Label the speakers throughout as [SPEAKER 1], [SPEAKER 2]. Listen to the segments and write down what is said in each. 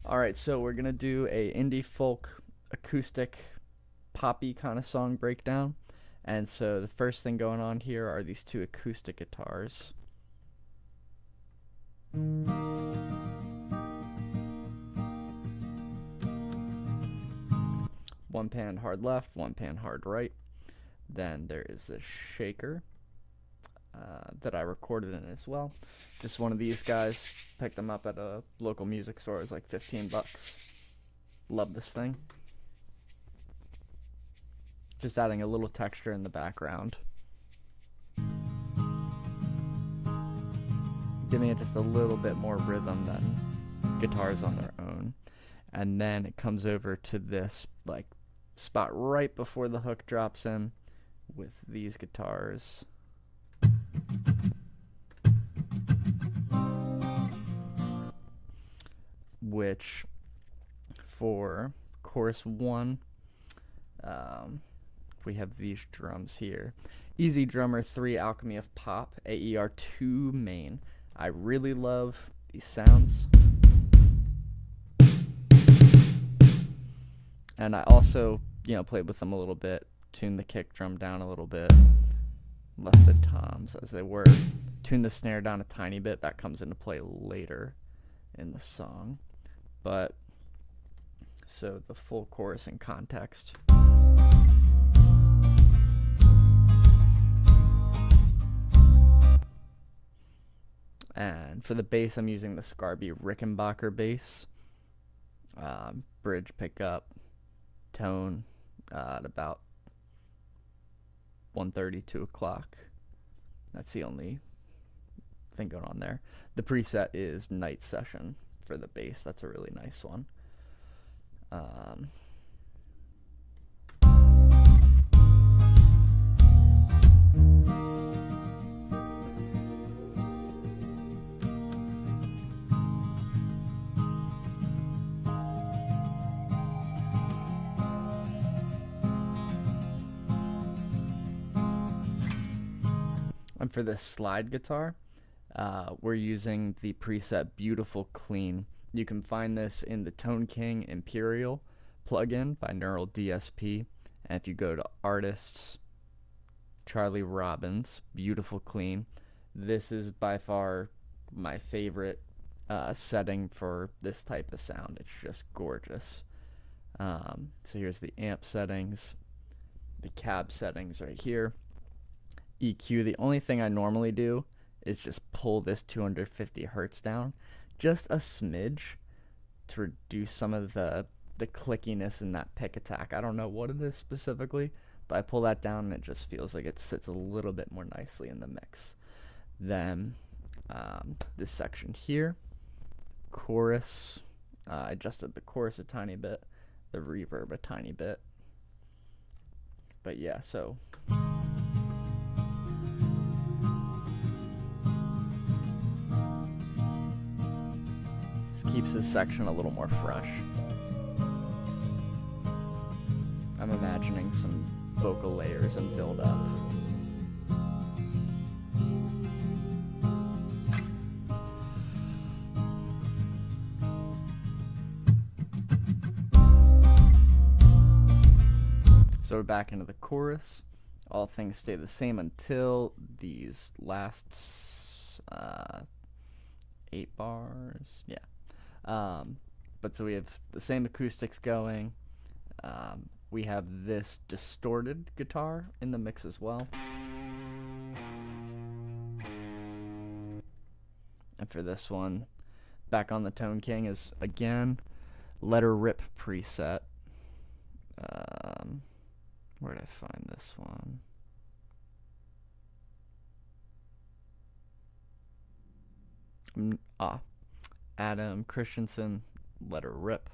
[SPEAKER 1] Alright, so we're gonna do a indie folk acoustic poppy kind of song breakdown. And so the first thing going on here are these two acoustic guitars. One pan hard left, one pan hard right. Then there is this shaker that I recorded in as well. Just one of these guys. Picked them up at a local music store. It was like 15 bucks. Love this thing. Just adding a little texture in the background. Giving it just a little bit more rhythm than guitars on their own. And then it comes over to this like spot right before the hook drops in with these guitars. Which for chorus 1, we have these drums here. Easy Drummer 3 Alchemy of Pop, AER 2 main. I really love these sounds. And I also, played with them a little bit, tuned the kick drum down a little bit, left the toms as they were, tuned the snare down a tiny bit. That comes into play later in the song. But, so the full chorus in context. And for the bass, I'm using the Scarby Rickenbacker bass. Bridge pickup, tone at about 1:30, 2 o'clock. That's the only thing going on there. The preset is Night Session for the bass. That's a really nice one. And for this slide guitar, we're using the preset Beautiful Clean. You can find this in the Tone King Imperial plugin by Neural DSP. And if you go to Artists, Charlie Robbins, Beautiful Clean, this is by far my favorite setting for this type of sound. It's just gorgeous. So here's the amp settings, the cab settings right here. EQ, the only thing I normally do is just pull this 250 hertz down just a smidge to reduce some of the clickiness in that pick attack. I don't know what it is specifically, but I pull that down and it just feels like it sits a little bit more nicely in the mix. Then this section here, chorus, I adjusted the chorus a tiny bit, the reverb a tiny bit. But yeah, so keeps this section a little more fresh. I'm imagining some vocal layers and build up. So we're back into the chorus. All things stay the same until these last 8 bars. Yeah. But so we have the same acoustics going. We have this distorted guitar in the mix as well. And for this one, back on the Tone King is again Let Her Rip preset. Where did I find this one? Adam Christensen, Let Her Rip.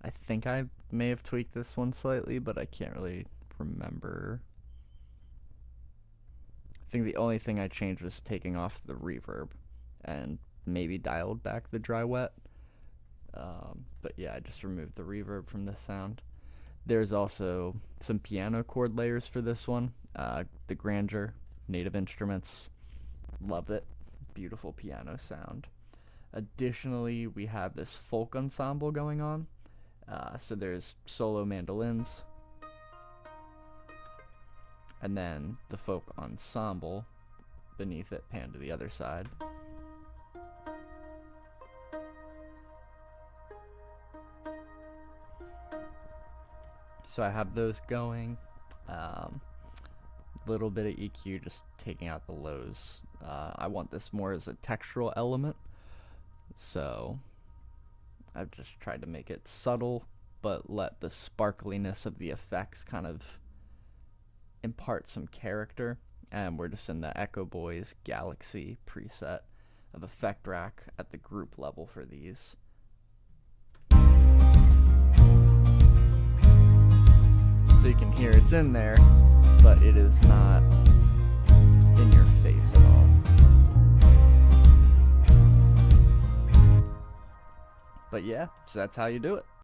[SPEAKER 1] I think I may have tweaked this one slightly, but I can't really remember. I think the only thing I changed was taking off the reverb and maybe dialed back the dry wet. But yeah, I just removed the reverb from this sound. There's also some piano chord layers for this one. The Grandeur, Native Instruments, love it. Beautiful piano sound. Additionally, we have this folk ensemble going on. So there's solo mandolins, and then the folk ensemble beneath it, pan to the other side. So I have those going. Little bit of EQ, just taking out the lows. I want this more as a textural element, so I've just tried to make it subtle, but let the sparkliness of the effects kind of impart some character. And we're just in the Echo Boys Galaxy preset of Effect Rack at the group level for these. So you can hear it's in there, but it is not in your face at all. But yeah, so that's how you do it.